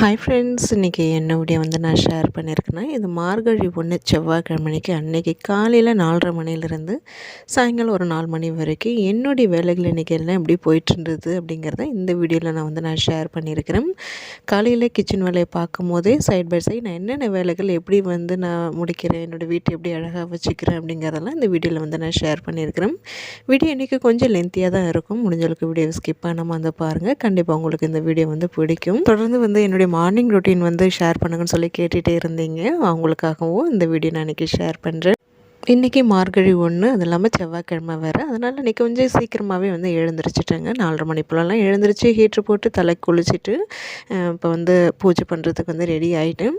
Hi friends, இன்றைக்கி என்ன video வந்து நான் ஷேர் பண்ணியிருக்கேன்னா, இது மார்கழி 1 செவ்வாய்க்கிழமைக்கு அன்றைக்கி காலையில் 4:30 மணிலேருந்து சாயங்காலம் ஒரு 4 மணி வரைக்கும் என்னுடைய வேலைகள் இன்றைக்கி எல்லாம் எப்படி போயிட்டுருந்தது அப்படிங்கிறத இந்த வீடியோவில் நான் ஷேர் பண்ணியிருக்கிறேன். காலையில் கிச்சன் வேலையை பார்க்கும்போதே சைட் பை சைட் நான் என்னென்ன வேலைகள் எப்படி நான் முடிக்கிறேன், என்னோடய வீட்டை எப்படி அழகாக வச்சுக்கிறேன் அப்படிங்கிறதெல்லாம் இந்த வீடியோவில் நான் ஷேர் பண்ணியிருக்கிறேன். வீடியோ இன்றைக்கி கொஞ்சம் லென்த்தியாக தான் இருக்கும். முடிஞ்சளவுக்கு வீடியோவை ஸ்கிப் பண்ணாமல் பாருங்கள். கண்டிப்பாக உங்களுக்கு இந்த வீடியோ பிடிக்கும். தொடர்ந்து என்னுடைய மார்னிங் ரொட்டீன் ஷேர் பண்ணுங்கன்னு சொல்லி கேட்டுகிட்டே இருந்தீங்க. அவங்களுக்காகவும் இந்த வீடியோ நான் இன்றைக்கி ஷேர் பண்ணுறேன். இன்றைக்கி மார்கழி 1, அது இல்லாமல் செவ்வாய்க்கிழமை வேறு. அதனால் இன்றைக்கி கொஞ்சம் சீக்கிரமாகவே எழுந்திரிச்சிட்டேங்க. 4:30 மணி போலலாம் எழுந்திரிச்சு ஹீட்ரு போட்டு தலை குளிச்சுட்டு இப்போ பூஜை பண்ணுறதுக்கு ரெடி ஆகிட்டேன்.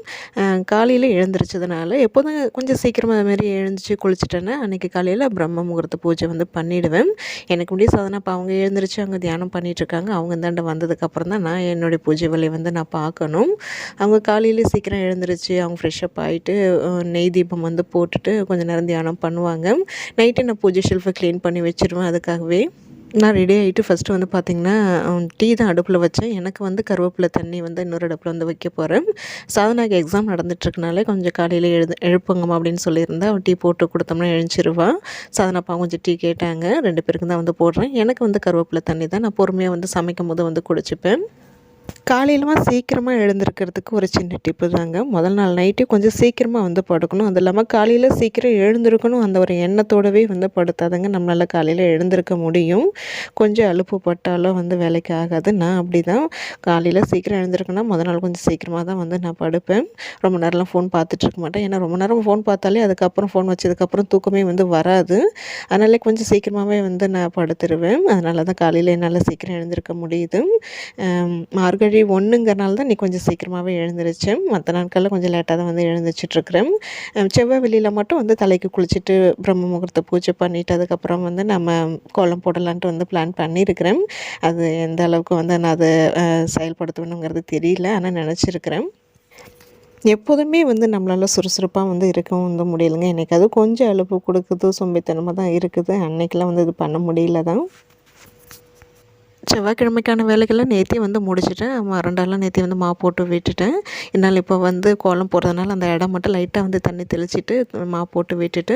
காலையில் எழுந்திரிச்சதுனால எப்போதும் கொஞ்சம் சீக்கிரமாக அதுமாரி எழுந்திரிச்சு குளிச்சுட்டேன்னா அன்றைக்கி காலையில் பிரம்ம முகூர்த்த பூஜை பண்ணிவிடுவேன். எனக்கு முடிய சாதனை இப்போ அவங்க எழுந்திரிச்சு அவங்க தியானம் பண்ணிகிட்ருக்காங்க. அவங்க இந்தாண்ட வந்ததுக்கப்புறம் தான் நான் என்னுடைய பூஜை வேலையை நான் பார்க்கணும். அவங்க காலையில் சீக்கிரம் எழுந்திரிச்சு அவங்க ஃப்ரெஷ்ஷப் ஆகிட்டு நெய் தீபம் போட்டுட்டு கொஞ்சம் நேரம் தியானம் பண்ணுவாங்க. நைட்டு நான் பூஜை ஷெல்ஃபை க்ளீன் பண்ணி வச்சுருவேன். அதுக்காகவே நான் ரெடி ஆகிட்டு ஃபஸ்ட்டு பார்த்திங்கன்னா டீ தான் அடுப்பில் வச்சேன். எனக்கு கருவேப்பிலை தண்ணி இன்னொரு அடுப்பில் வைக்க போகிறேன். சாதனாக்கு எக்ஸாம் நடந்துட்டுருக்கனால கொஞ்சம் காலையில் எழுப்புங்கம்மா அப்படின்னு சொல்லியிருந்தேன். அவள் டீ போட்டு கொடுத்தோம்னா எழுந்திருவான். சாதனாப்பா கொஞ்சம் டீ கேட்டாங்க. 2 பேருக்கு தான் போடுறேன். எனக்கு கருவேப்பிலை தண்ணி தான் நான் பொறுமையாக சமைக்கும் போது குடிச்சுப்பேன். காலையிலமா சீக்கிரமாக எழுந்திருக்கிறதுக்கு ஒரு சின்ன டிப்பு தாங்க. முதல் நாள் நைட்டு கொஞ்சம் சீக்கிரமாக படுக்கணும். அது இல்லாமல் காலையில் சீக்கிரம் எழுந்திருக்கணும் அந்த ஒரு எண்ணத்தோடவே படுத்தாதாங்க நம்மளால் காலையில் எழுந்திருக்க முடியும். கொஞ்சம் அலுப்பு பட்டாலும் வேலைக்கு ஆகாது. நான் அப்படி தான் காலையில் சீக்கிரம் எழுந்திருக்கேன்னா முதல் நாள் கொஞ்சம் சீக்கிரமாக தான் நான் படுப்பேன். ரொம்ப நேரம்லாம் ஃபோன் பார்த்துட்ருக்க மாட்டேன். ஏன்னா ரொம்ப நேரம் ஃபோன் பார்த்தாலே அதுக்கப்புறம் ஃபோன் வச்சதுக்கப்புறம் தூக்கமே வராது. அதனாலே கொஞ்சம் சீக்கிரமாகவே நான் படுத்துருவேன். அதனால தான் காலையில் என்னால் சீக்கிரம் எழுந்திருக்க முடியுது. மார்கழி 1ங்கிறனால தான் இன்னைக்கு கொஞ்சம் சீக்கிரமாகவே எழுந்திரிச்சேன். மற்ற நாட்களில் கொஞ்சம் லேட்டாக தான் எழுந்திரிச்சிட்ருக்கிறேன். செவ்வாய் வெள்ளியில் மட்டும் தலைக்கு குளிச்சுட்டு பிரம்ம முகூர்த்த பூஜை பண்ணிவிட்டு அதுக்கப்புறம் நம்ம கோலம் போடலான்ட்டு பிளான் பண்ணியிருக்கிறேன். அது எந்த அளவுக்கு நான் அதை செயல்படுத்தணுங்கிறது தெரியல. ஆனால் நினச்சிருக்கிறேன். எப்போதுமே நம்மளால் சுறுசுறுப்பாக இருக்கவும் முடியலைங்க. இன்றைக்கி அது கொஞ்சம் அலுப்பு கொடுக்குது, சோம்பேறித்தனமாக தான் இருக்குது. அன்றைக்கெலாம் இது பண்ண முடியல தான். செவ்வாய்க்கிழமைக்கான வேலைகள்லாம் நேற்றே முடிச்சிட்டேன். மறுநாள்லாம் நேற்றே மாவு போட்டு விட்டுட்டேன். என்னால் இப்போ கோலம் போடுறதுனால அந்த இடம் மட்டும் லைட்டாக தண்ணி தெளிச்சிட்டு மாவு போட்டு விட்டுட்டு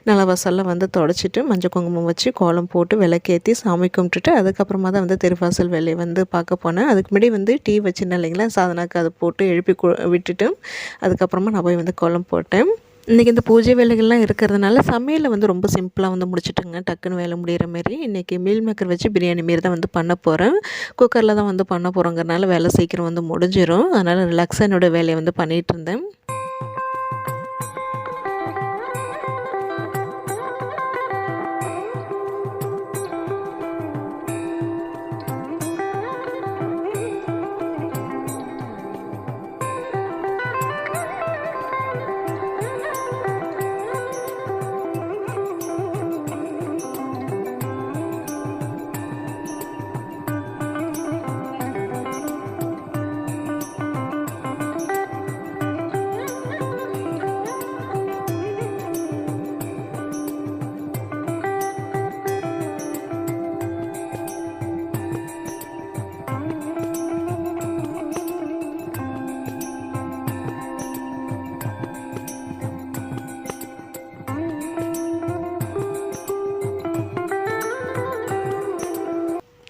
நல்லா வாசல்லாம் தொடச்சிட்டு மஞ்சள் குங்குமம் வச்சு கோலம் போட்டு விளக்கேற்றி சாமி கும்பிட்டுட்டு அதுக்கப்புறமா தான் தெருவாசல் வேலையை பார்க்க போனேன். அதுக்கு முன்னாடி டீ வச்சுருந்தேன் இல்லைங்களா, சாதனாக்கு அதை போட்டு எழுப்பி விட்டுட்டு அதுக்கப்புறமா நான் போய் கோலம் போட்டேன். இன்றைக்கி இந்த பூஜை வேலைகள்லாம் இருக்கிறதுனால சமையலை ரொம்ப சிம்பிளாக முடிச்சுட்டுங்க. டக்குன்னு வேலை முடிகிற மாரி இன்றைக்கி மீல் மேக்கர் வச்சு பிரியாணி மாரி தான் பண்ண போகிறேன். குக்கரில் தான் பண்ண போகிறோங்கிறனால வேலை சீக்கிரம் முடிஞ்சிடும். அதனால் ரிலாக்ஸாக என்னோடய வேலையை பண்ணிகிட்டு இருந்தேன்.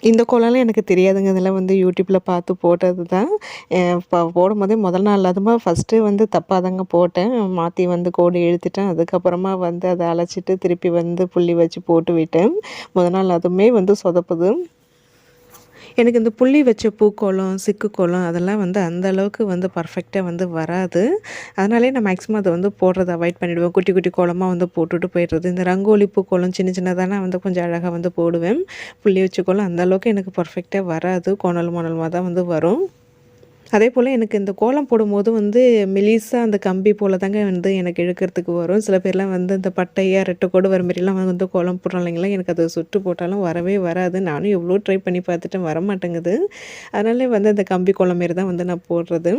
இந்த கோலம்லாம் எனக்கு தெரியாதுங்க. இதெல்லாம் யூடியூப்பில் பார்த்து போட்டது தான். போடும்போதே முதல் நாள் அதுமா ஃபஸ்ட்டு தப்பாக தாங்க போட்டேன். மாற்றி கோடு இழுத்துட்டேன். அதுக்கப்புறமா அதை அழைச்சிட்டு திருப்பி புள்ளி வச்சு போட்டு விட்டேன். முதல் நாள் அதுவுமே சொதப்புது. எனக்கு இந்த புள்ளி வச்ச பூக்கோலம், சிக்கு கோலம் அதெல்லாம் அந்த அளவுக்கு பர்ஃபெக்டாக வராது. அதனாலே நான் மேக்ஸிமம் அதை போடுறத அவாய்ட் பண்ணிவிடுவேன். குட்டி குட்டி கோலமாக போட்டுட்டு போய்டுறது. இந்த ரங்கோலி பூக்கோலம் சின்ன சின்னதானா கொஞ்சம் அழகாக போடுவேன். புள்ளி வச்ச கோலம் அந்த அளவுக்கு எனக்கு பர்ஃபெக்டாக வராது. கோணல் மோனலமாக தான் வரும். அதே போல் எனக்கு இந்த கோலம் போடும்போது மெலிசாக அந்த கம்பி போல் தாங்க எனக்கு இழுக்கிறதுக்கு வரும். சில பேர்லாம் இந்த பட்டையாக ரெட்டை கோடு வர மாதிரிலாம் கோலம் போடுறோம் இல்லைங்களா, எனக்கு அதை சுட்டு போட்டாலும் வரவே வராது. நானும் எவ்வளோ ட்ரை பண்ணி பார்த்துட்டேன், வரமாட்டேங்குது. அதனால அந்த கம்பி கோலம் மாரி தான் நான் போடுறது.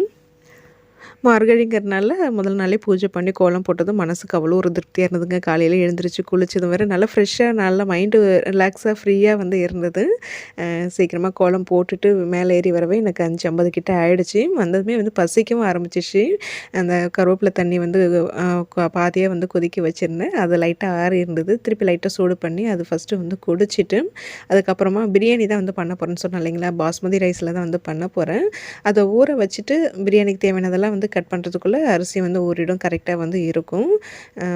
மார்கழிங்கிறனால முதல் நாளே பூஜை பண்ணி கோலம் போட்டதும் மனசுக்கு அவ்வளோ ஒரு திருப்தியாக இருந்ததுங்க. காலையில் எழுந்திரிச்சு குளிச்சதும் வேறு நல்லா ஃப்ரெஷ்ஷாக நல்லா மைண்டு ரிலாக்ஸாக ஃப்ரீயாக வந்து இருந்தது. சீக்கிரமாக கோலம் போட்டுட்டு மேலே ஏறி வரவே எனக்கு 5:50 கிட்ட ஆயிடுச்சு. வந்ததுமே வந்து பசிக்கவும் ஆரம்பிச்சிச்சு. அந்த கருவேப்பிலை தண்ணி வந்து பாதியாக வந்து கொதிக்க வச்சுருந்தேன். அது லைட்டாக ஆறி இருந்தது. திருப்பி லைட்டாக சூடு பண்ணி அது ஃபஸ்ட்டு வந்து குடிச்சிட்டு, அதுக்கப்புறமா பிரியாணி தான் வந்து பண்ண போகிறேன்னு சொன்னேன் இல்லைங்களா, பாஸ்மதி ரைஸில் தான் வந்து பண்ண போகிறேன். அதை ஊற வச்சுட்டு பிரியாணிக்கு தேவையானதெல்லாம் வந்து கட் பண்ணுறதுக்குள்ளே அரிசி வந்து ஊறிடும், கரெக்டாக வந்து இருக்கும்.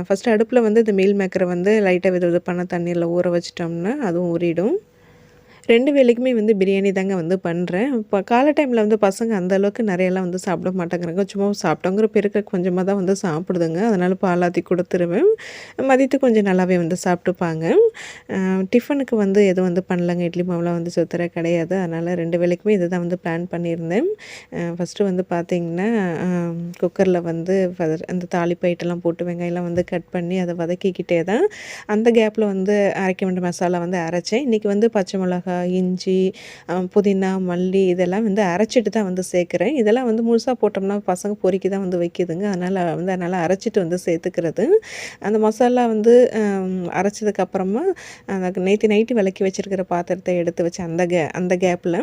ஃபஸ்ட்டு அடுப்பில் வந்து இந்த மீல் மேக்கரை வந்து லைட்டாக வெது பண்ண தண்ணியில் ஊற வச்சிட்டோம்னா அதுவும் ஊறிடும். 2 வேளைக்குமே வந்து பிரியாணி தாங்க வந்து பண்ணுறேன். இப்போ காலை டைமில் வந்து பசங்க அந்த அளவுக்கு நிறையலாம் வந்து சாப்பிட மாட்டேங்கிறாங்க. சும்மா சாப்பிட்டோங்கிற பேருக்கு கொஞ்சமாக தான் வந்து சாப்பிடுதுங்க. அதனால் பாலாத்தி கொடுத்துருவேன். மதியத்துக்கு கொஞ்சம் நல்லாவே வந்து சாப்பிட்டுப்பாங்க. டிஃபனுக்கு வந்து எதுவும் வந்து பண்ணலங்க. இட்லி மாவுலாம் வந்து சுத்தர கிடையாது. அதனால் 2 வேளைக்குமே இதை தான் வந்து பிளான் பண்ணியிருந்தேன். ஃபஸ்ட்டு வந்து பார்த்திங்கன்னா குக்கரில் வந்து அந்த தாளிப்பு ஐட்டம்லாம் போட்டு வெங்காயம்லாம் வந்து கட் பண்ணி அதை வதக்கிக்கிட்டே தான் அந்த கேப்பில் வந்து அரைக்க வேண்டிய மசாலா வந்து அரைச்சேன். இன்றைக்கி வந்து பச்சை மிளகாய், இஞ்சி, புதினா, மல்லி இதெல்லாம் வந்து அரைச்சிட்டு தான் வந்து சேர்க்குறேன். இதெல்லாம் வந்து முழுசாக போட்டோம்னா பசங்க பொறுக்கி தான் வந்து வைக்கிதுங்க. அதனால் அரைச்சிட்டு வந்து சேர்த்துக்கிறது. அந்த மசாலா வந்து அரைச்சதுக்கப்புறமா அந்த நைட்டு விளக்கி வச்சுருக்கிற பாத்திரத்தை எடுத்து வச்சு அந்த கேப்பில்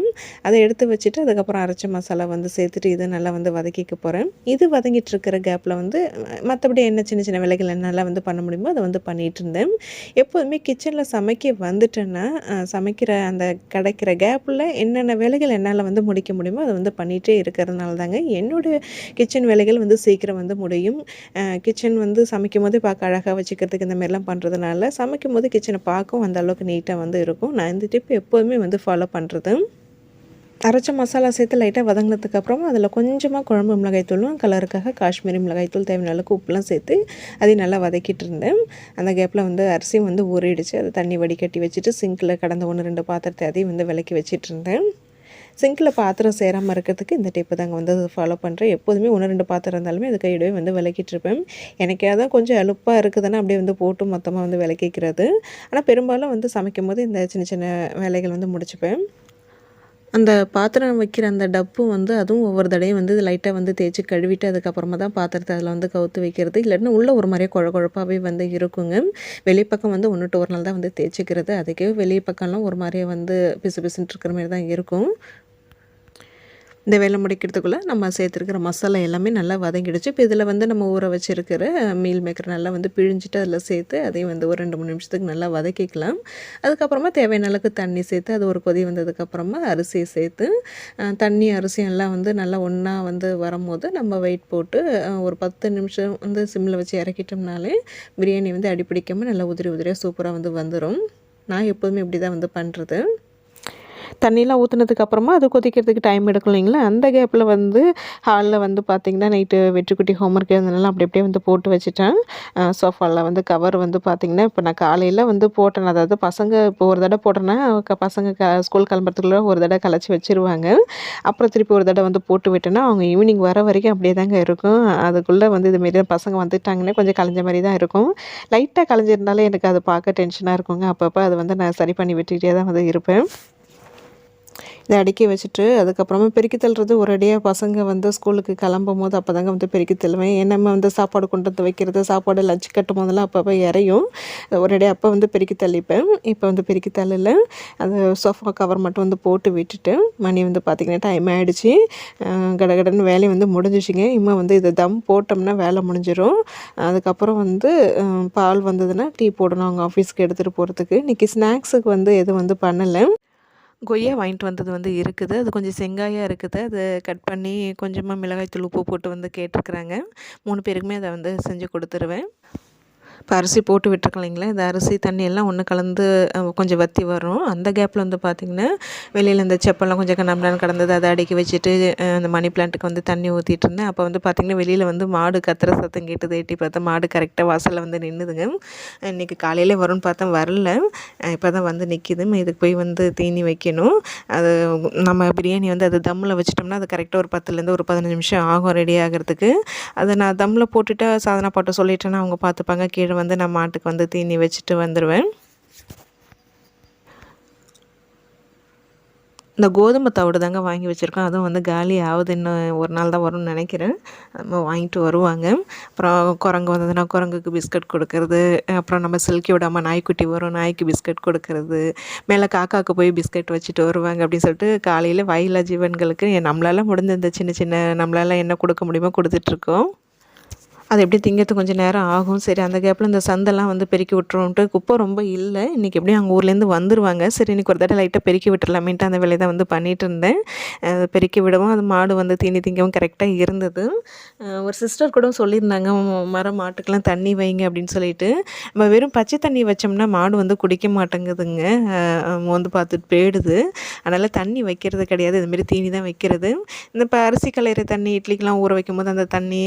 அதை எடுத்து வச்சுட்டு அதுக்கப்புறம் அரைச்ச மசாலா வந்து சேர்த்துட்டு இதை நல்லா வந்து வதக்கிக்க போகிறேன். இது வதங்கிட்டு இருக்கிற கேப்பில் வந்து மற்றபடி என்ன சின்ன சின்ன வேலைகள் என்னெல்லாம் வந்து பண்ண முடியுமோ அதை வந்து பண்ணிகிட்டு இருந்தேன். எப்போதுமே கிச்சனில் சமைக்க வந்துட்டேன்னா சமைக்கிற அந்த கிடைக்கிற கேப்பில் என்னென்ன வேலைகள் என்னால் வந்து முடிக்க முடியுமோ அதை வந்து பண்ணிகிட்டே இருக்கிறதுனால தாங்க என்னோடய கிச்சன் வேலைகள் வந்து சீக்கிரம் வந்து முடியும். கிச்சன் வந்து சமைக்கும் போது பார்க்க அழகாக வச்சுக்கிறதுக்கு இந்த மாதிரிலாம் பண்ணுறதுனால சமைக்கும் போது கிச்சனை பார்க்கவும் அந்த அளவுக்கு நீட்டாக வந்து இருக்கும். நான் இந்த டிப் எப்போதுமே வந்து ஃபாலோ பண்ணுறது. அரைச்ச மசாலா சேர்த்து லைட்டாக வதங்கினதுக்கப்புறமா அதில் கொஞ்சமாக குழம்பு மிளகாய்த்தூளும் கலருக்காக காஷ்மீரி மிளகாய்த்தூள் தேவையான அளவுக்கு உப்புலாம் சேர்த்து அதையும் நல்லா வதக்கிட்டு இருந்தேன். அந்த கேப்பில் வந்து அரிசியும் வந்து ஊறிடுச்சு. அதை தண்ணி வடிகட்டி வச்சுட்டு சிங்கில் கடந்த 1-2 பாத்திரத்தை அதையும் வந்து விளக்கி வச்சிட்டு இருந்தேன். சிங்கில் பாத்திரம் சேராமல் இருக்கிறதுக்கு இந்த டிப்பு தாங்க வந்து ஃபாலோ பண்ணுறேன். எப்போதுமே 1-2 பாத்திரம் இருந்தாலுமே அது கையிடவே வந்து விளக்கிட்டு இருப்பேன். எனக்கு அதான் கொஞ்சம் அலுப்பாக இருக்குதுன்னா அப்படியே வந்து போட்டு மொத்தமாக வந்து விளக்கிக்கிறது. ஆனால் பெரும்பாலும் வந்து சமைக்கும் போது இந்த சின்ன சின்ன வேலைகள் வந்து முடிச்சுப்பேன். அந்த பாத்திரம் வைக்கிற அந்த டப்பு வந்து அதுவும் ஒவ்வொரு தடையும் வந்து லைட்டாக வந்து தேய்ச்சி கழுவிட்டு அதுக்கப்புறமா தான் பாத்திரத்தை அதில் வந்து கவுத்து வைக்கிறது. இல்லைன்னா உள்ளே ஒரு மாதிரியே குழப்பாகவே வந்து இருக்குங்க. வெளிப்பக்கம் வந்து 1 to 1 நாள் தான் வந்து தேய்ச்சிக்கிறது. அதுக்கே வெளி பக்கம்லாம் ஒரு மாதிரியே வந்து பிசு பிசுன்ட்டு இருக்கிற மாதிரி தான் இருக்கும். இந்த வேலை முடிக்கிறதுக்குள்ளே நம்ம சேர்த்துருக்கிற மசாலா எல்லாமே நல்லா வதங்கிடுச்சு. இப்போ இதில் வந்து நம்ம ஊற வச்சுருக்கிற மீல் மேக்கர் நல்லா வந்து பிழிஞ்சிட்டு அதில் சேர்த்து அதையும் வந்து ஒரு 2-3 நிமிஷத்துக்கு நல்லா வதக்கிக்கலாம். அதுக்கப்புறமா தேவையான அளவுக்கு தண்ணி சேர்த்து அது ஒரு கொதி வந்ததுக்கப்புறமா அரிசியை சேர்த்து தண்ணி அரிசியும் எல்லாம் வந்து நல்லா ஒன்றா வந்து வரும்போது நம்ம வெயிட் போட்டு ஒரு 10 நிமிஷம் வந்து சிம்மில் வச்சு இறக்கிட்டோம்னாலே பிரியாணி வந்து அடிப்பிடிக்காமல் நல்லா உதிரி உதிரியாக சூப்பராக வந்து வந்துடும். நான் எப்போதுமே இப்படி தான் வந்து பண்ணுறது. தண்ணியெலாம் ஊற்றுனதுக்கப்புறமா அது கொதிக்கிறதுக்கு டைம் எடுக்கும் இல்லைங்களா, அந்த கேப்பில் வந்து ஹாலில் வந்து பார்த்திங்கன்னா நைட்டு வெற்றிக்குட்டி ஹோம்ஒர்க் எழுதுனால அப்படி அப்படியே வந்து போட்டு வச்சுட்டேன். சோஃபாவில் வந்து கவர் வந்து பார்த்திங்கன்னா இப்போ நான் காலையில் வந்து போட்டேன். அதாவது பசங்க இப்போ ஒரு தடவை போட்டேன்னா பசங்க ஸ்கூல் கிளம்புறதுக்குள்ளே ஒரு தடவை கலைச்சி வச்சுருவாங்க. அப்புறம் திருப்பி ஒரு தடவை வந்து போட்டு விட்டேன்னா அவங்க ஈவினிங் வர வரைக்கும் அப்படியே தாங்க இருக்கும். அதுக்குள்ளே வந்து இதுமாரி பசங்க வந்துட்டாங்கன்னா கொஞ்சம் கலைஞ்ச மாதிரி தான் இருக்கும். லைட்டாக கலைஞ்சிருந்தாலே எனக்கு அது பார்க்க டென்ஷனாக இருக்குங்க. அப்பப்போ அதை வந்து நான் சரி பண்ணி விட்டுக்கிட்டே தான் வந்து இருப்பேன். இதை அடுக்கி வச்சுட்டு அதுக்கப்புறமா பெருக்கி தள்ளுறது ஒரேடியாக பசங்க வந்து ஸ்கூலுக்கு கிளம்பும் போது அப்போ தாங்க வந்து பெருக்கி தள்ளுவேன். நம்ம வந்து சாப்பாடு கொண்டு வந்து வைக்கிறது, சாப்பாடு லஞ்ச் கட்டும் போதெல்லாம் அப்பப்போ இறையும். ஒரேடியாக அப்போ வந்து பெருக்கி தள்ளிப்பேன். இப்போ வந்து பெருக்கி தள்ளல. அந்த சோஃபா கவர் மட்டும் வந்து போட்டு விட்டுட்டு மணி வந்து பார்த்திங்கன்னா டைம் ஆகிடுச்சு. கடகடன்னு வேலையை வந்து முடிஞ்சிச்சிங்க. இம்மா வந்து இதை தம் போட்டோம்னா வேலை முடிஞ்சிடும். அதுக்கப்புறம் வந்து பால் வந்ததுன்னா டீ போடணும் அவங்க ஆஃபீஸ்க்கு எடுத்துகிட்டு போகிறதுக்கு. இன்றைக்கி ஸ்நாக்ஸுக்கு வந்து எதுவும் வந்து பண்ணலை. கொய்யா வாங்கிட்டு வந்தது வந்து இருக்குது. அது கொஞ்சம் செங்காயாக இருக்குது. அது கட் பண்ணி கொஞ்சமாக மிளகாய்த்தூள் உப்பு போட்டு வந்து கேட்டிருக்குறாங்க. 3 பேருக்குமே அதை வந்து செஞ்சு கொடுத்துருவேன். இப்போ அரிசி போட்டு விட்டுருக்கோம் இல்லைங்களா, இந்த அரிசி தண்ணி எல்லாம் ஒன்று கலந்து கொஞ்சம் வற்றி வரும். அந்த கேப்பில் வந்து பார்த்திங்கன்னா வெளியில் இந்த செப்பெல்லாம் கொஞ்சம் கண்ணாமண்ணான்னு கிடந்தது, அதை அடுக்கி வச்சுட்டு அந்த மணி பிளான்ட்டுக்கு வந்து தண்ணி ஊற்றிட்டு இருந்தேன். அப்போ வந்து பார்த்திங்கன்னா வெளியில் வந்து மாடு கத்துற சத்தம் கேட்டது. எட்டி பார்த்தா மாடு கரெக்டாக வாசலில் வந்து நின்றுதுங்க. இன்றைக்கி காலையிலே வரும்னு பார்த்தா வரல. இப்போ தான் வந்து நிற்கிது. இதுக்கு போய் வந்து தீனி வைக்கணும். அது நம்ம பிரியாணி வந்து அது தம்மில் வச்சிட்டோம்னா அது கரெக்டாக ஒரு 10லேருந்து ஒரு 15 நிமிஷம் ஆகும் ரெடி ஆகிறதுக்கு. அதை நான் தம்மில் போட்டுட்டு சாதனா பாட்ட சொல்லிட்டேன்னா அவங்க பார்த்துப்பாங்க. கீழே வந்து நான் மாட்டுக்கு வந்து தீனி வச்சுட்டு வந்துடுவேன். இந்த கோதுமை தவிடு தாங்க வாங்கி வச்சுருக்கோம். அதுவும் வந்து காலி ஆகுது. இன்னும் ஒரு நாள் தான் வரும்னு நினைக்கிறேன். நம்ம வாங்கிட்டு வருவாங்க. அப்புறம் குரங்கு வந்ததுன்னா குரங்குக்கு பிஸ்கட் கொடுக்கறது. அப்புறம் நம்ம சில்கி விடாமல் நாய்க்குட்டி வரும், நாய்க்கு பிஸ்கட் கொடுக்கறது. மேலே காக்காவுக்கு போய் பிஸ்கட் வச்சுட்டு வருவாங்க அப்படின்னு சொல்லிட்டு காலையில் வாயில்லா ஜீவன்களுக்கு நம்மளால முடிஞ்ச இந்த சின்ன சின்ன நம்மளால என்ன கொடுக்க முடியுமோ கொடுத்துட்ருக்கோம். அது எப்படி திங்கிறதுக்கு கொஞ்சம் நேரம் ஆகும். சரி அந்த கேப்பில் இந்த சந்தெல்லாம் வந்து பெருக்கி விட்டுருவோன்ட்டு குப்பை ரொம்ப இல்லை. இன்றைக்கி எப்படியும் அவங்க ஊர்லேருந்து வந்துருவாங்க. சரி இன்றைக்கி ஒரு தடவை லைட்டாக பெருக்கி விட்டுறலாமேன்ட்டு அந்த வேலையை தான் வந்து பண்ணிகிட்டு இருந்தேன். பெருக்கி விடவும் அது மாடு வந்து தீனி திங்கவும் கரெக்டாக இருந்தது. ஒரு சிஸ்டர் கூட சொல்லியிருந்தாங்க, மரம் மாட்டுக்கெல்லாம் தண்ணி வைங்க அப்படின்னு சொல்லிட்டு. நம்ம வெறும் பச்சை தண்ணி வச்சோம்னா மாடு வந்து குடிக்க மாட்டேங்குதுங்க. வந்து பார்த்துட்டு போயிடுது. அதனால் தண்ணி வைக்கிறது கிடையாது. இதுமாரி தீனி தான் வைக்கிறது. இந்த இப்போ அரிசி களையிற தண்ணி இட்லிக்கெலாம் ஊற வைக்கும்போது அந்த தண்ணி,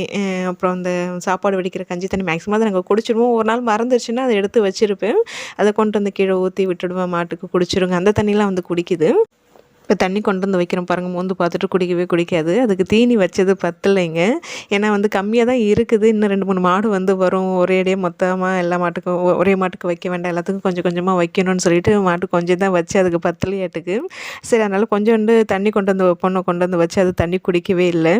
அப்புறம் அந்த சாப்பாடு வடிக்கிற கஞ்சி தண்ணி மேக்ஸிமம் அதை நாங்கள் குடிச்சிடுவோம். ஒரு நாள் மறந்துருச்சுன்னா அதை எடுத்து வச்சுருப்பேன். அதை கொண்டு வந்து கீழே ஊற்றி விட்டுடுவேன், மாட்டுக்கு குடிச்சிருங்க. அந்த தண்ணிலாம் வந்து குடிக்குது. இப்போ தண்ணி கொண்டு வந்து வைக்கிறோம் பாருங்கள், மோந்து பார்த்துட்டு குடிக்கவே குடிக்காது. அதுக்கு தீனி வச்சது பத்தலைங்க. ஏன்னா வந்து கம்மியாக தான் இருக்குது. இன்னும் 2, 3 மாடு வந்து வரும். ஒரேடியாக மொத்தமாக எல்லா மாட்டுக்கும் ஒரே மாட்டுக்கு வைக்க வேண்டாம், எல்லாத்துக்கும் கொஞ்சம் கொஞ்சமாக வைக்கணும்னு சொல்லிட்டு மாட்டுக்கு கொஞ்சம் தான் வச்சு அதுக்கு பத்தலையாட்டுக்கு. சரி அதனால் கொஞ்சோண்டு தண்ணி கொண்டு வந்து கொண்டு வந்து வச்சு அது தண்ணி குடிக்கவே இல்லை.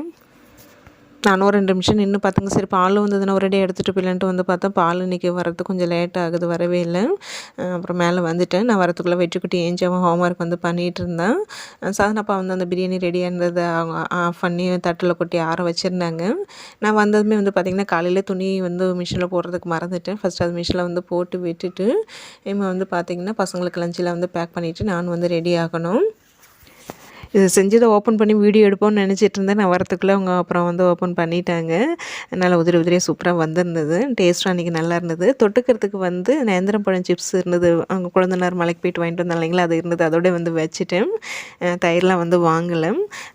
நானும் ஒரு 2 நிமிஷம் நின்று பார்த்தேங்க. சரி பால் வந்ததுன்னா ஒரேடியாக எடுத்துகிட்டு போயிடலான்ட்டு வந்து பார்த்தா பால் இன்றைக்கி வரதுக்கு கொஞ்சம் லேட் ஆகுது, வரவே இல்லை. அப்புறம் மேலே வந்துட்டேன். நான் வரத்துக்குள்ளே வெற்றிக்குட்டி ஏஞ்சி அவன் ஹோம்ஒர்க் வந்து பண்ணிகிட்டு இருந்தான். சாதனப்பா வந்து அந்த பிரியாணி ரெடியாக இருந்ததை அவங்க ஆஃப் பண்ணி தட்டில் கொட்டி ஆற வச்சுருந்தாங்க. நான் வந்ததுமே வந்து பார்த்திங்கன்னா காலையில் துணி வந்து மிஷினில் போடுறதுக்கு மறந்துட்டேன். ஃபஸ்ட்டு அது மிஷினில் வந்து போட்டு விட்டுட்டு இவன் வந்து பார்த்திங்கன்னா பசங்களுக்கு லஞ்சில் வந்து பேக் பண்ணிவிட்டு நான் வந்து ரெடி ஆகணும். இது செஞ்சதை ஓப்பன் பண்ணி வீடியோ எடுப்போம்னு நினச்சிட்டு இருந்தேன். நான் வரத்துக்குள்ளே அவங்க அப்புறம் வந்து ஓப்பன் பண்ணிட்டாங்க. நல்லா உதிரி உதிரியாக சூப்பராக வந்திருந்தது. டேஸ்ட்டும் அன்றைக்கி நல்லா இருந்தது. தொட்டுக்கிறதுக்கு வந்து நேந்திரம் பழம் சிப்ஸ் இருந்தது. அவங்க குழந்தைனார் மலைக்கு போயிட்டு வாங்கிட்டு வந்தாங்க இல்லைங்களா, அது இருந்தது. அதோட வந்து வச்சுட்டேன். தயிர்லாம் வந்து வாங்கலை.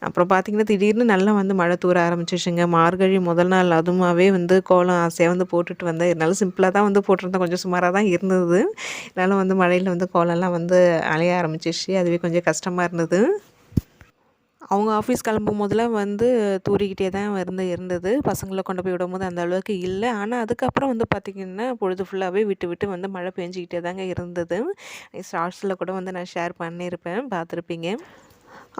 அப்புறம் பார்த்திங்கன்னா திடீர்னு நல்லா வந்து மழை தூர ஆரம்பிச்சிச்சுங்க. மார்கழி முதல் நாள் அதுமாவே வந்து கோலம் ஆசையாக வந்து போட்டுட்டு வந்தேன். இருந்தாலும் சிம்பிளாக தான் வந்து போட்டிருந்தேன். கொஞ்சம் சுமாராக தான் இருந்தது. இருந்தாலும் வந்து மழையில் வந்து கோலம்லாம் வந்து அலைய ஆரம்பிச்சிச்சு. அதுவே கொஞ்சம் கஷ்டமாக இருந்தது. அவங்க ஆஃபீஸ் கிளம்பும் போதெல்லாம் வந்து தூறிக்கிட்டே தான் இருந்தது. பசங்கள கொண்டு போய் விடும்போது அந்த அளவுக்கு இல்லை. ஆனால் அதுக்கப்புறம் வந்து பார்த்திங்கன்னா பொழுது ஃபுல்லாகவே விட்டு விட்டு வந்து மழை பெஞ்சிக்கிட்டே தாங்க இருந்தது. ஷார்ட்ஸில் கூட வந்து நான் ஷேர் பண்ணியிருப்பேன், பார்த்துருப்பீங்க.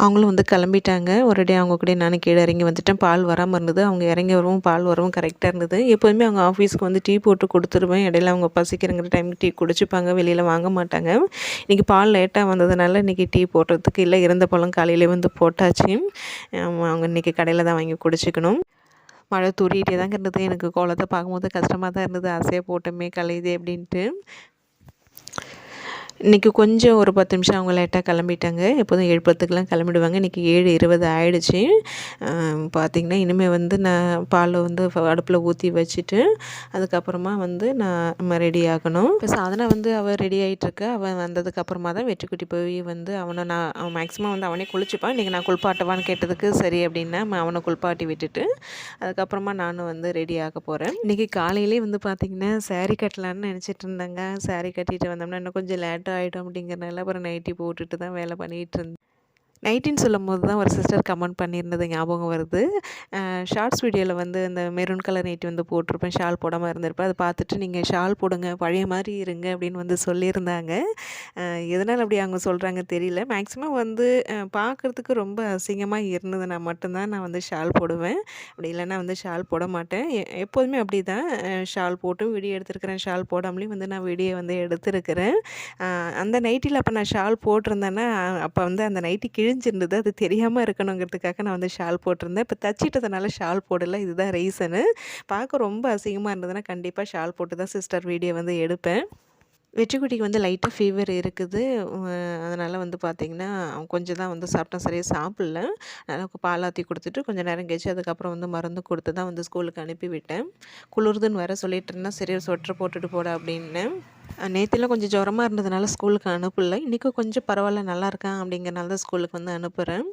அவங்களும் வந்து கிளம்பிட்டாங்க. ஒரேடியாக அவங்க கூடயே நானும் கீழே இறங்கி வந்துட்டேன். பால் வராமல் இருந்தது. அவங்க இறங்கி வரவும் பால் வரவும் கரெக்டாக இருந்தது. எப்போதுமே அவங்க ஆஃபீஸ்க்கு வந்து டீ போட்டு கொடுத்துருவேன். இடையில அவங்க பசிக்கிறங்கிற டைமுக்கு டீ குடிச்சுப்பாங்க, வெளியில் வாங்க மாட்டாங்க. இன்றைக்கி பால் லேட்டாக வந்ததுனால இன்றைக்கி டீ போடுறதுக்கு இல்லை, இருந்த பாலும் காலையிலே வந்து போட்டாச்சு. அவங்க இன்றைக்கி கடையில் தான் வாங்கி குடிச்சிக்கணும். மழை தூறிகிட்டே தாங்க இருந்தது. எனக்கு கோலத்தை பார்க்கும்போது கஷ்டமாக தான் இருந்தது. ஆசையாக போட்டோமே கலையுதே அப்படின்ட்டு. இன்றைக்கி கொஞ்சம் ஒரு 10 நிமிஷம் அவங்க லேட்டாக கிளம்பிட்டாங்க. எப்போதும் 7:10க்குலாம் கிளம்பிடுவாங்க. இன்றைக்கி 7:20 ஆகிடுச்சு. பார்த்திங்கன்னா இனிமேல் வந்து நான் பாலை வந்து அடுப்பில் ஊற்றி வச்சுட்டு அதுக்கப்புறமா வந்து நம்ம ரெடி ஆகணும். இப்போ சாதனை வந்து அவள் ரெடி ஆகிட்டுருக்கா. அவன் வந்ததுக்கப்புறமா தான் வெற்றிக்குட்டி போய் வந்து அவன் மேக்ஸிமம் வந்து அவனே குளிச்சுப்பான். இன்றைக்கி நான் குளிப்பாட்டவான்னு கேட்டதுக்கு சரி அப்படின்னா அவனை குளிப்பாட்டி விட்டுட்டு அதுக்கப்புறமா நானும் வந்து ரெடி ஆக போகிறேன். இன்றைக்கி காலையிலே வந்து பார்த்திங்கன்னா சாரீ கட்டலான்னு நினச்சிட்டு இருந்தாங்க. சாரீ கட்டிட்டு வந்தோம்னா இன்னும் கொஞ்சம் லேட் ஆகிடும் அப்படிங்கிறனால அப்புறம் நைட்டி போட்டுட்டு தான் வேலை பண்ணிகிட்டு இருந்தேன். நைட்டின்னு சொல்லும்போது தான் ஒரு சிஸ்டர் கமெண்ட் பண்ணியிருந்தது ஞாபகம் வருது. ஷார்ட்ஸ் வீடியோவில் வந்து இந்த மெரூன் கலர் நைட்டி வந்து போட்டிருப்பேன், ஷால் போடாமல் இருந்திருப்பேன். அதை பார்த்துட்டு நீங்கள் ஷால் போடுங்க, பழைய மாதிரி இருங்க அப்படின்னு வந்து சொல்லியிருந்தாங்க. எதனால் அப்படி அவங்க சொல்கிறாங்க தெரியல. மேக்ஸிமம் வந்து பார்க்குறதுக்கு ரொம்ப அசிங்கமாக இருந்ததுன்னா மட்டும்தான் நான் வந்து ஷால் போடுவேன். அப்படி இல்லைன்னா வந்து ஷால் போட மாட்டேன். எப்போதுமே அப்படி தான் ஷால் போட்டும் வீடியோ எடுத்துருக்கிறேன், ஷால் போடாமலேயும் வந்து நான் வீடியோ வந்து எடுத்துருக்கிறேன். அந்த நைட்டியில் அப்போ நான் ஷால் போட்டிருந்தேன்னா அப்போ வந்து அந்த நைட்டி கிழிஞ்சிருந்தது. அது தெரியாமல் இருக்கணுங்கிறதுக்காக நான் வந்து ஷால் போட்டிருந்தேன். இப்போ தச்சிட்டதுனால ஷால் போடலை. இதுதான் ரீசனு. பார்க்க ரொம்ப அசிங்கமாக இருந்ததுன்னா கண்டிப்பாக ஷால் போட்டு தான் சிஸ்டர் வீடியோ வந்து எடுப்பேன். வெற்றிக்குட்டிக்கு வந்து லைட்டாக ஃபீவர் இருக்குது. அதனால் வந்து பார்த்திங்கன்னா கொஞ்சம் தான் வந்து சாப்பிட்டேன், சரியாக சாப்பிடல. அதனால் பால் ஆற்றி கொடுத்துட்டு கொஞ்சம் நேரம் கழிச்சு அதுக்கப்புறம் வந்து மருந்து கொடுத்து தான் வந்து ஸ்கூலுக்கு அனுப்பி விட்டேன். குளிருதுன்னு வேறு சொல்லிட்டு இருந்தேன். சரி ஸ்வெட்டர் போட்டுட்டு போட அப்படின்னேன். நேற்றுலாம் கொஞ்சம் ஜுரமாக இருந்ததுனால ஸ்கூலுக்கு அனுப்பலை. இன்றைக்கும் கொஞ்சம் பரவாயில்ல, நல்லா இருக்கான் அப்படிங்கிறனால தான் ஸ்கூலுக்கு வந்து அனுப்புகிறேன்.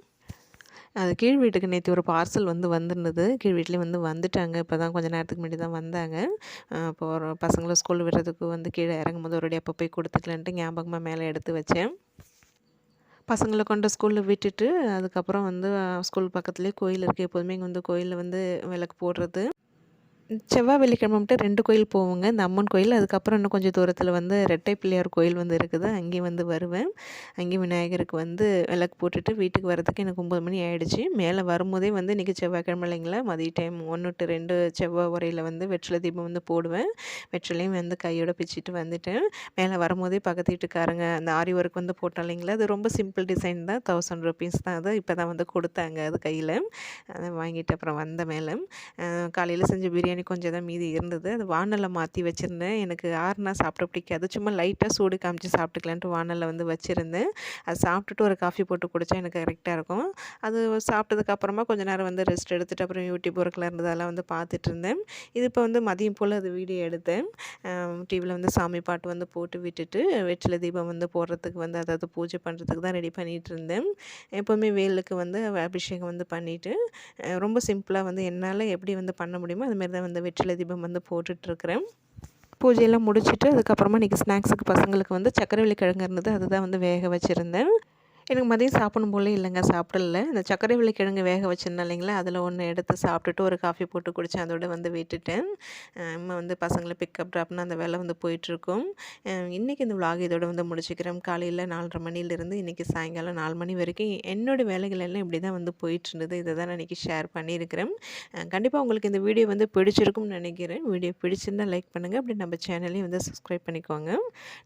அது கீழ் வீட்டுக்கு நேற்று ஒரு பார்சல் வந்து வந்திருந்தது. கீழ் வீட்லேயும் வந்து வந்துட்டாங்க. இப்போ தான் கொஞ்சம் நேரத்துக்கு முன்னாடி தான் வந்தாங்க. இப்போ ஒரு பசங்களை ஸ்கூல் விடுறதுக்கு வந்து கீழே இறங்கும்போது ஒரேடி அப்போ போய் கொடுத்துக்கலான்ட்டு ஞாபகமாக மேலே எடுத்து வச்சேன். பசங்களை கொண்டு ஸ்கூலில் விட்டுட்டு அதுக்கப்புறம் வந்து ஸ்கூல் பக்கத்துலேயே கோயில் இருக்குது. எப்போதுமே இங்கே வந்து கோயிலில் வந்து விளக்கு போடுறது. செவ்வாய் வெள்ளிக்கிழமை மட்டும் 2 கோயில் போவோங்க. இந்த அம்மன் கோயில், அதுக்கப்புறம் இன்னும் கொஞ்சம் தூரத்தில வந்து ரெட்டை பிள்ளையார் கோயில் வந்து இருக்குது. அங்கேயும் வந்து வருவேன். அங்கேயும் விநாயகருக்கு வந்து விளக்கு போட்டுட்டு வீட்டுக்கு வரதுக்கு எனக்கு 9 மணி ஆயிடுச்சு. மேலே வரும்போதே வந்து இன்றைக்கி செவ்வாய்க்கிழமை இல்லைங்களா, மதிய டைம் 1 to 2 செவ்வாய் உரையில வந்து வெற்றிலை தீபம் வந்து போடுவேன். வெற்றிலையும் வந்து கையோட பிச்சுட்டு வந்துட்டேன். மேலே வரும்போதே பக்கத்து வீட்டுக்காரங்க அந்த ஆரி ஒர்க் வந்து போட்டோம் இல்லைங்களா, அது ரொம்ப சிம்பிள் டிசைன் தான். ₹1000 தான் அது. இப்போ தான் வந்து கொடுத்தாங்க அது கையில். அதை வாங்கிட்டு அப்புறம் வந்த மேலே காலையில் செஞ்ச பிரியாணி கொஞ்சம் தான் மீதி இருந்தது. அது வாணல்ல மாற்றி வச்சுருந்தேன். எனக்கு ஆறுனா சாப்பிட பிடிக்காது. சும்மா லைட்டாக சூடு காமிச்சு சாப்பிட்டுக்கலான்ட்டு வாணல்ல வந்து வச்சுருந்தேன். அது சாப்பிட்டுட்டு ஒரு காஃபி போட்டு குடித்தா எனக்கு கரெக்டாக இருக்கும். அது சாப்பிட்டதுக்கப்புறமா கொஞ்ச நேரம் வந்து ரெஸ்ட் எடுத்துட்டு அப்புறம் யூடியூப் ஒர்க்கில் இருந்தது அதெல்லாம் வந்து பார்த்துட்ருந்தேன். இது இப்போ வந்து மதியம் போல் அது வீடியோ எடுத்தேன். டிவியில் வந்து சாமி பாட்டு வந்து போட்டு விட்டுட்டு வெற்றிலை தீபம் வந்து போடுறதுக்கு வந்து அதாவது பூஜை பண்ணுறதுக்கு தான் ரெடி பண்ணிகிட்டு இருந்தேன். எப்போவுமே வேலுக்கு வந்து அபிஷேகம் வந்து பண்ணிவிட்டு ரொம்ப சிம்பிளாக வந்து என்னால் எப்படி வந்து பண்ண முடியுமோ அதுமாரி தான் வந்து வெற்றிலை தீபம் வந்து போட்டுட்ருக்கிறேன். பூஜையெல்லாம் முடிச்சுட்டு அதுக்கப்புறமா இன்றைக்கி ஸ்நாக்ஸுக்கு பசங்களுக்கு வந்து சக்கரவள்ளி கிழங்கு இருந்தது. அதுதான் வந்து வேக வச்சுருந்தேன். எனக்கு மதியம் சாப்பிடணும் போல இல்லைங்க, சாப்பிடல. இந்த சர்க்கரைவள்ளி கிழங்கு வேக வச்சிருந்தேன் இல்லைங்களா, அதில் ஒன்று எடுத்து சாப்பிட்டுட்டு ஒரு காஃபி போட்டு குடித்தேன். அதோட வந்து விட்டுட்டேன். நம்ம வந்து பசங்களை பிக்கப் ட்ராப்னு அந்த வேலை வந்து போயிட்டுருக்கும். இன்றைக்கி இந்த விலாக் இதோட வந்து முடிச்சுக்கிறேன். காலையில் 4:30 மணிலேருந்து இன்றைக்கி சாயங்காலம் 4 மணி வரைக்கும் என்னோடய வேலைகள் எல்லாம் இப்படி தான் வந்து போயிட்டுருந்தது. இதை தான் நான் இன்றைக்கி ஷேர் பண்ணியிருக்கிறேன். கண்டிப்பாக உங்களுக்கு இந்த வீடியோ வந்து பிடிச்சிருக்கும்னு நினைக்கிறேன். வீடியோ பிடிச்சிருந்தால் லைக் பண்ணுங்கள். அப்படி நம்ம சேனலையும் வந்து சப்ஸ்கிரைப் பண்ணிக்கோங்க.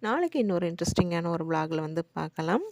நாளைக்கு இன்னொரு இன்ட்ரெஸ்டிங்கான ஒரு விலாகில் வந்து பார்க்கலாம்.